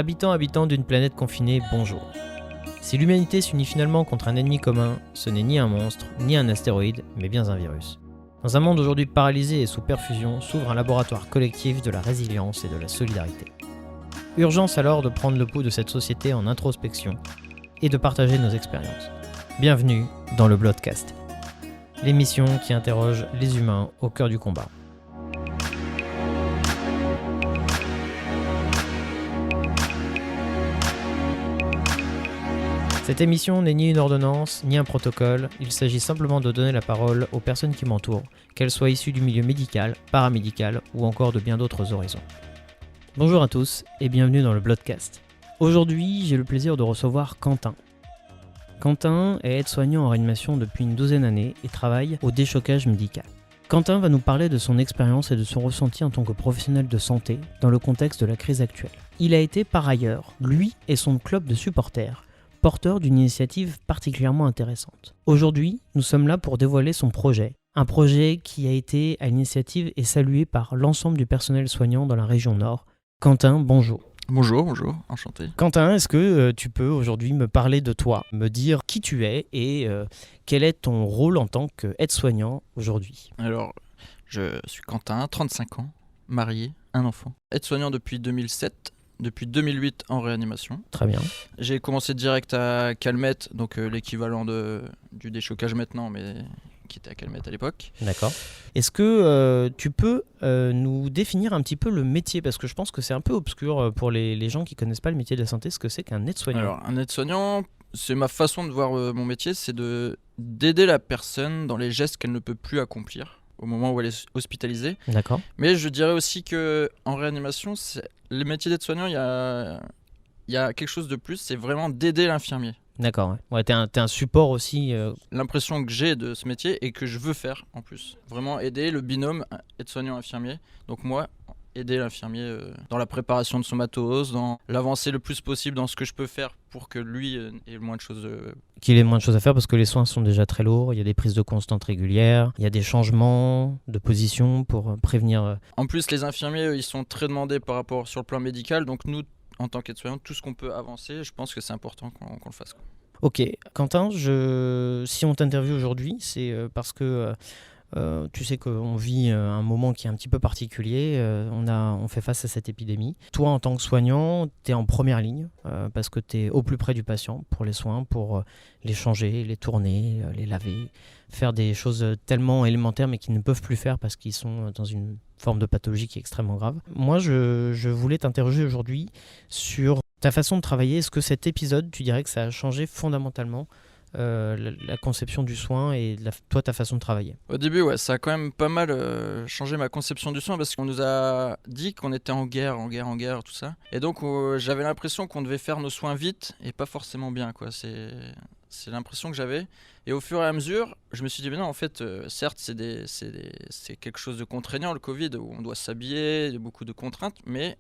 Habitants d'une planète confinée, bonjour. Si l'humanité s'unit finalement contre un ennemi commun, ce n'est ni un monstre, ni un astéroïde, mais bien un virus. Dans un monde aujourd'hui paralysé et sous perfusion, s'ouvre un laboratoire collectif de la résilience et de la solidarité. Urgence alors de prendre le pouls de cette société en introspection et de partager nos expériences. Bienvenue dans le Bloodcast, l'émission qui interroge les humains au cœur du combat. Cette émission n'est ni une ordonnance, ni un protocole, il s'agit simplement de donner la parole aux personnes qui m'entourent, qu'elles soient issues du milieu médical, paramédical ou encore de bien d'autres horizons. Bonjour à tous et bienvenue dans le Bloodcast. Aujourd'hui, j'ai le plaisir de recevoir Quentin. Quentin est aide-soignant en réanimation depuis une douzaine d'années et travaille au déchocage médical. Quentin va nous parler de son expérience et de son ressenti en tant que professionnel de santé dans le contexte de la crise actuelle. Il a été par ailleurs, lui et son club de supporters, porteur d'une initiative particulièrement intéressante. Aujourd'hui, nous sommes là pour dévoiler son projet, un projet qui a été à l'initiative et salué par l'ensemble du personnel soignant dans la région Nord. Quentin, bonjour. Bonjour, enchanté. Quentin, est-ce que tu peux aujourd'hui me parler de toi, me dire qui tu es et quel est ton rôle en tant qu'aide-soignant aujourd'hui ? Alors, je suis Quentin, 35 ans, marié, un enfant. Aide-soignant depuis 2007. Depuis 2008 en réanimation. Très bien. J'ai commencé direct à Calmette, donc l'équivalent du déchocage maintenant, mais qui était à Calmette à l'époque. D'accord. Est-ce que tu peux nous définir un petit peu le métier ? Parce que je pense que c'est un peu obscur pour les gens qui ne connaissent pas le métier de la santé, ce que c'est qu'un aide-soignant. Alors, un aide-soignant, c'est ma façon de voir mon métier, c'est d'aider la personne dans les gestes qu'elle ne peut plus accomplir au moment où elle est hospitalisée. D'accord. Mais je dirais aussi qu'en réanimation, les métiers d'aide-soignant, il y a quelque chose de plus, c'est vraiment d'aider l'infirmier. D'accord, ouais, t'es un support aussi. L'impression que j'ai de ce métier et que je veux faire en plus. Vraiment aider le binôme aide-soignant-infirmier. Donc moi, aider l'infirmier dans la préparation de son matos, dans l'avancer le plus possible dans ce que je peux faire pour que lui ait le moins de choses qu'il ait moins de choses à faire parce que les soins sont déjà très lourds, il y a des prises de constante régulières, il y a des changements de position pour prévenir. En plus, les infirmiers, ils sont très demandés par rapport sur le plan médical, donc nous, en tant qu'aide-soignant, tout ce qu'on peut avancer, je pense que c'est important qu'on le fasse. Ok, Quentin, si on t'interviewe aujourd'hui, c'est parce que tu sais qu'on vit un moment qui est un petit peu particulier, on fait face à cette épidémie. Toi, en tant que soignant, tu es en première ligne parce que tu es au plus près du patient pour les soins, pour les changer, les tourner, les laver, faire des choses tellement élémentaires mais qu'ils ne peuvent plus faire parce qu'ils sont dans une forme de pathologie qui est extrêmement grave. Moi, je voulais t'interroger aujourd'hui sur ta façon de travailler. Est-ce que cet épisode, tu dirais que ça a changé fondamentalement la conception du soin et toi ta façon de travailler? Au début, ouais, ça a quand même pas mal changé ma conception du soin parce qu'on nous a dit qu'on était en guerre, tout ça. Et donc j'avais l'impression qu'on devait faire nos soins vite et pas forcément bien, quoi. C'est l'impression que j'avais. Et au fur et à mesure, je me suis dit, mais non, en fait, certes, c'est quelque chose de contraignant, le Covid, où on doit s'habiller, il y a beaucoup de contraintes, mais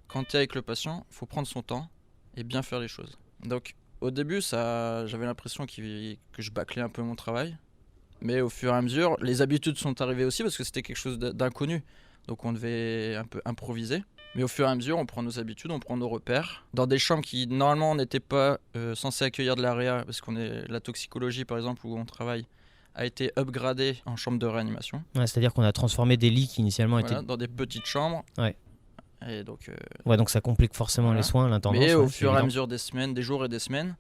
quand tu es avec le patient, il faut prendre son temps et bien faire les choses. Donc, au début, j'avais l'impression que je bâclais un peu mon travail. Mais au fur et à mesure, les habitudes sont arrivées aussi parce que c'était quelque chose d'inconnu. Donc on devait un peu improviser. Mais au fur et à mesure, on prend nos habitudes, on prend nos repères. Dans des chambres qui, normalement, n'étaient pas censées accueillir de la réa, parce la toxicologie, par exemple, où on travaille, a été upgradée en chambre de réanimation. Ouais, c'est-à-dire qu'on a transformé des lits qui initialement étaient... dans des petites chambres. Ouais. Et donc, donc ça complique forcément les soins, l'intendance. Mais au fur et à mesure des semaines, des jours et des semaines,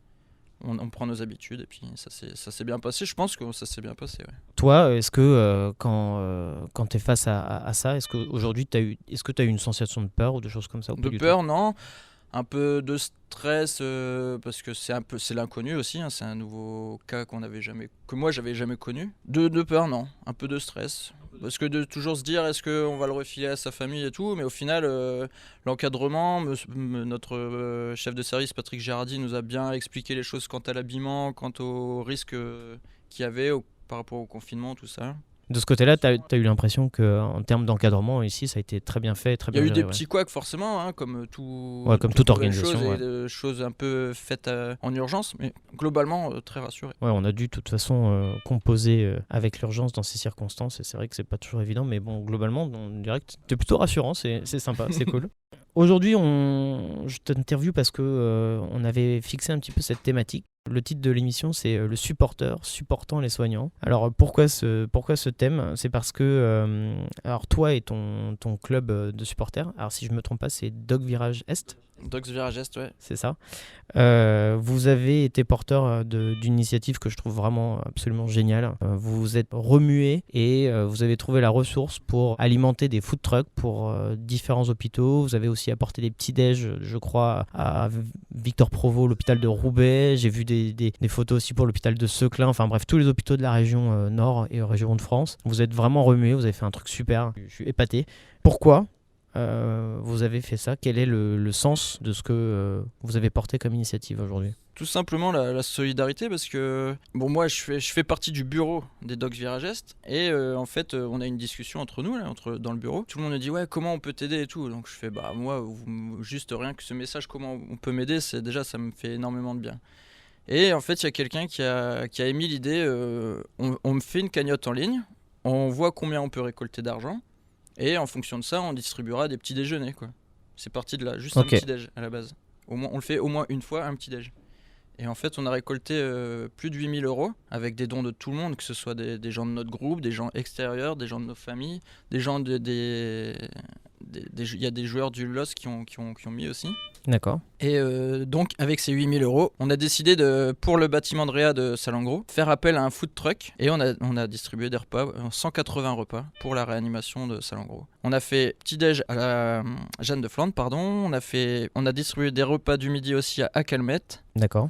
on prend nos habitudes et puis ça s'est bien passé. Je pense que ça s'est bien passé. Ouais. Toi, est-ce que quand tu es face à ça, est-ce qu'aujourd'hui tu as eu une sensation de peur ou de choses comme ça? De peur, non. Un peu de stress parce que c'est l'inconnu aussi. C'est un nouveau cas que moi j'avais jamais connu. De peur, non. Un peu de stress. Parce que de toujours se dire est-ce qu'on va le refiler à sa famille et tout, mais au final l'encadrement, notre chef de service Patrick Gérardi nous a bien expliqué les choses quant à l'habillement, quant aux risques qu'il y avait par rapport au confinement, tout ça. De ce côté-là, tu as eu l'impression qu'en termes d'encadrement, ici, ça a été très bien fait, très bien géré. Il y a eu des petits couacs forcément, comme toute organisation. Des choses un peu faites en urgence, mais globalement très rassuré. Ouais, on a dû de toute façon composer avec l'urgence dans ces circonstances, et c'est vrai que c'est pas toujours évident, mais bon, globalement, on dirait que t'es plutôt rassurant, c'est sympa, c'est cool. Aujourd'hui, je t'interviewe parce que on avait fixé un petit peu cette thématique. Le titre de l'émission, c'est le supporter supportant les soignants. Alors pourquoi ce thème? C'est parce que alors toi et ton club de supporters, alors si je me trompe pas, c'est Dog Virage Est. Dogs Virage Est, ouais. C'est ça. Vous avez été porteur d'une initiative que je trouve vraiment absolument géniale. Vous vous êtes remué et vous avez trouvé la ressource pour alimenter des food trucks pour différents hôpitaux. Vous avez aussi apporté des petits déj, je crois, à Victor Provost, l'hôpital de Roubaix. J'ai vu des photos aussi pour l'hôpital de Seclin. Enfin bref, tous les hôpitaux de la région Nord et région de France. Vous êtes vraiment remué, vous avez fait un truc super. Je suis épaté. Pourquoi vous avez fait ça? Quel est le sens de ce que vous avez porté comme initiative aujourd'hui? Tout simplement la solidarité, parce que moi je fais partie du bureau des Dogs Virage Est, et en fait on a une discussion entre nous là, dans le bureau. Tout le monde me dit ouais, comment on peut t'aider et tout, donc je fais moi juste rien que ce message comment on peut m'aider, c'est déjà, ça me fait énormément de bien. Et en fait il y a quelqu'un qui a émis l'idée, on me fait une cagnotte en ligne, on voit combien on peut récolter d'argent. Et en fonction de ça, on distribuera des petits déjeuners, quoi. C'est parti de là, juste un petit déj à la base. On le fait au moins une fois, un petit déj. Et en fait, on a récolté plus de 8 000 € avec des dons de tout le monde, que ce soit des gens de notre groupe, des gens extérieurs, des gens de nos familles, des gens il y a des joueurs du LOS qui ont mis aussi. D'accord. Et donc avec ces 8 000 €, on a décidé pour le bâtiment de réa de Salengro, faire appel à un food truck, et on a distribué des repas, 180 repas pour la réanimation de Salengro. On a fait petit déj à la Jeanne de Flandre, on a distribué des repas du midi aussi à Calmette. D'accord.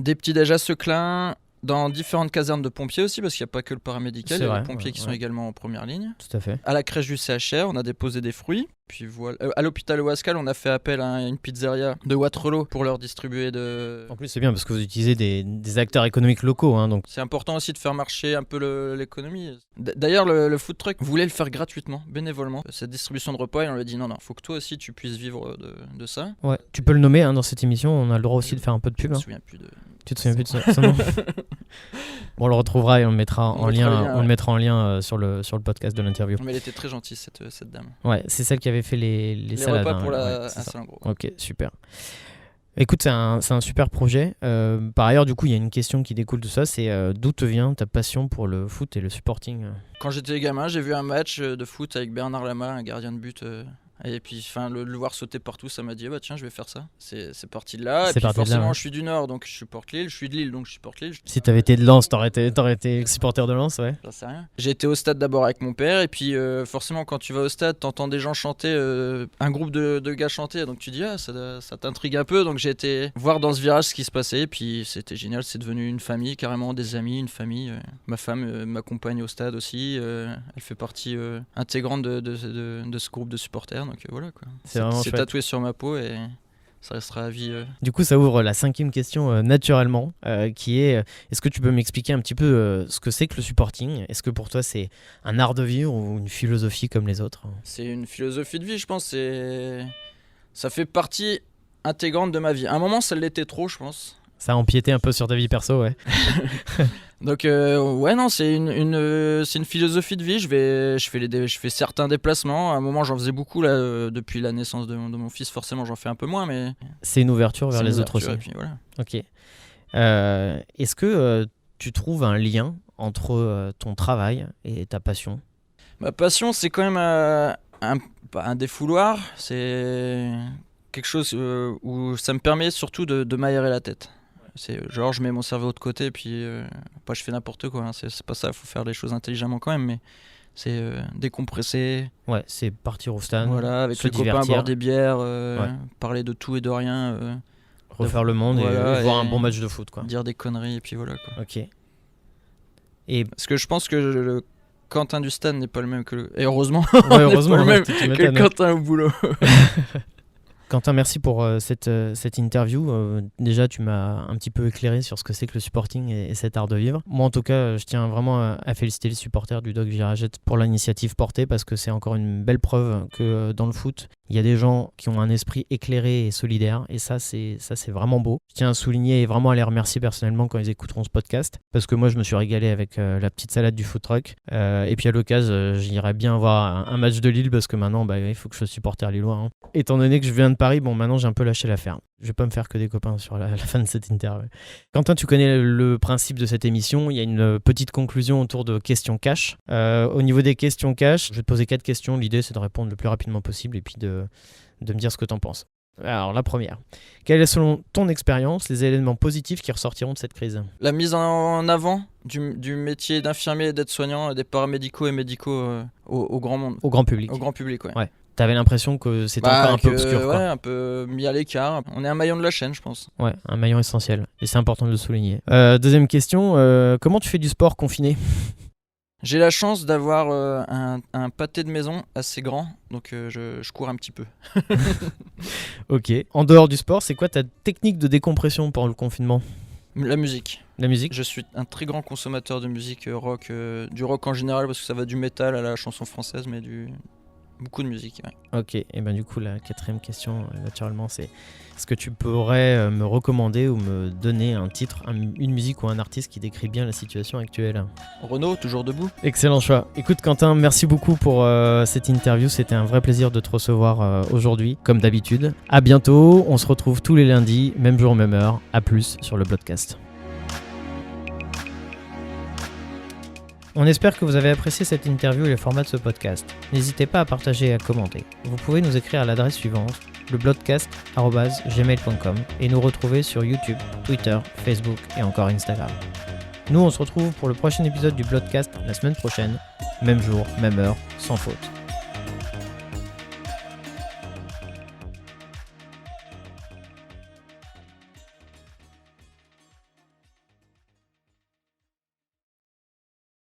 Des petits déj à Seclin, dans différentes casernes de pompiers aussi, parce qu'il n'y a pas que le paramédical, il y a les pompiers qui sont également en première ligne. Tout à fait. À la crèche du CHR, on a déposé des fruits. Puis voilà. À l'hôpital Ouascal, on a fait appel à une pizzeria de Waterloo pour leur distribuer de... En plus, c'est bien parce que vous utilisez des acteurs économiques locaux. Donc. C'est important aussi de faire marcher un peu l'économie. D'ailleurs, le food truck voulait le faire gratuitement, bénévolement, cette distribution de repas, et on lui a dit non, faut que toi aussi tu puisses vivre de ça. Ouais, tu peux le nommer dans cette émission, on a le droit aussi de faire un peu de pub. Je me souviens plus de... Tu te souviens plus de son nom? Bon, on le retrouvera et on le mettra en lien sur le podcast de l'interview. Mais elle était très gentille, cette dame. Ouais, c'est celle qui avait fait les salades. Les repas pour à Salengro. Ok, super. Écoute, c'est un super projet. Par ailleurs, du coup, il y a une question qui découle de ça, c'est d'où te vient ta passion pour le foot et le supporting? Quand j'étais gamin, j'ai vu un match de foot avec Bernard Lama, un gardien de but... Et puis le voir sauter partout, ça m'a dit tiens, je vais faire ça. C'est parti de là. Et puis forcément, je suis du Nord, donc je supporte Lille. Je suis de Lille, donc je supporte Lille. Si t'avais été de Lens, t'aurais été supporter de Lens, ouais. J'en sais rien. J'ai été au stade d'abord avec mon père, et puis forcément, quand tu vas au stade, t'entends des gens chanter, un groupe de gars chanter, donc tu dis ça t'intrigue un peu. Donc j'ai été voir dans ce virage ce qui se passait, et puis c'était génial. C'est devenu une famille, carrément des amis, une famille. Ma femme m'accompagne au stade aussi. Elle fait partie intégrante de ce groupe de supporters. Donc voilà quoi. C'est tatoué sur ma peau et ça restera à vie. Du coup, ça ouvre la 5e question naturellement, qui est est-ce que tu peux m'expliquer un petit peu ce que c'est que le supporting? Est-ce que pour toi c'est un art de vivre ou une philosophie comme les autres? C'est une philosophie de vie, je pense. Ça fait partie intégrante de ma vie. À un moment, ça l'était trop, je pense. Ça a empiété un peu sur ta vie perso, ouais. Donc non, c'est une philosophie de vie. Je fais certains déplacements. À un moment, j'en faisais beaucoup là depuis la naissance de mon fils. Forcément, j'en fais un peu moins, mais c'est une ouverture vers les autres aussi. Et puis, voilà. Ok. Est-ce que tu trouves un lien entre ton travail et ta passion? Ma passion, c'est quand même un défouloir. C'est quelque chose où ça me permet surtout de m'aérer la tête. C'est genre je mets mon cerveau de côté et puis pas je fais n'importe quoi, c'est pas ça, il faut faire les choses intelligemment quand même, mais c'est décompresser. Ouais, c'est partir au stand, voilà, avec les copains, boire des bières, parler de tout et de rien, refaire le monde, et voir un bon match de foot quoi. Dire des conneries et puis voilà quoi. Ok. Et parce que je pense que le Quentin du stade n'est pas le même que et heureusement, ouais, heureusement pas le même que Quentin au boulot. Quentin, merci pour cette interview. Déjà, tu m'as un petit peu éclairé sur ce que c'est que le supporting et cet art de vivre. Moi, en tout cas, je tiens vraiment à féliciter les supporters du Dog Virage Est pour l'initiative portée, parce que c'est encore une belle preuve que dans le foot, Il y a des gens qui ont un esprit éclairé et solidaire, et ça c'est vraiment beau. Je tiens à souligner et vraiment à les remercier personnellement quand ils écouteront ce podcast, parce que moi je me suis régalé avec la petite salade du food truck, et puis à l'occasion j'irai bien voir un match de Lille, parce que maintenant il faut que je sois supporter lillois. Hein. Étant donné que je viens de Paris, maintenant j'ai un peu lâché l'affaire. Je vais pas me faire que des copains sur la fin de cette interview. Quentin, tu connais le principe de cette émission, il y a une petite conclusion autour de questions cash. Au niveau des questions cash, je vais te poser 4 questions, l'idée c'est de répondre le plus rapidement possible et puis de me dire ce que tu en penses. Alors la première, quels est selon ton expérience les éléments positifs qui ressortiront de cette crise ? La mise en avant du métier d'infirmier et d'aide-soignant et des paramédicaux et médicaux au grand monde. Au grand public. Au grand public, ouais. T'avais l'impression que c'était encore un peu obscur, quoi. Ouais, un peu mis à l'écart. On est un maillon de la chaîne, je pense. Ouais, un maillon essentiel. Et c'est important de le souligner. Deuxième question, comment tu fais du sport confiné ? J'ai la chance d'avoir un pâté de maison assez grand, donc je cours un petit peu. Ok. En dehors du sport, c'est quoi ta technique de décompression pendant le confinement ? La musique. La musique ? Je suis un très grand consommateur de musique rock, du rock en général, parce que ça va du métal à la chanson française, mais beaucoup de musique. Ouais. Ok, et du coup la 4e question, naturellement, c'est est-ce que tu pourrais me recommander ou me donner un titre, une musique ou un artiste qui décrit bien la situation actuelle ? Renaud, toujours debout. Excellent choix. Écoute Quentin, merci beaucoup pour cette interview, c'était un vrai plaisir de te recevoir aujourd'hui, comme d'habitude. À bientôt, on se retrouve tous les lundis, même jour, même heure. À plus sur le Bloodcast. On espère que vous avez apprécié cette interview et le format de ce podcast. N'hésitez pas à partager et à commenter. Vous pouvez nous écrire à l'adresse suivante, lebloodcast@gmail.com et nous retrouver sur YouTube, Twitter, Facebook et encore Instagram. Nous, on se retrouve pour le prochain épisode du Bloodcast la semaine prochaine, même jour, même heure, sans faute.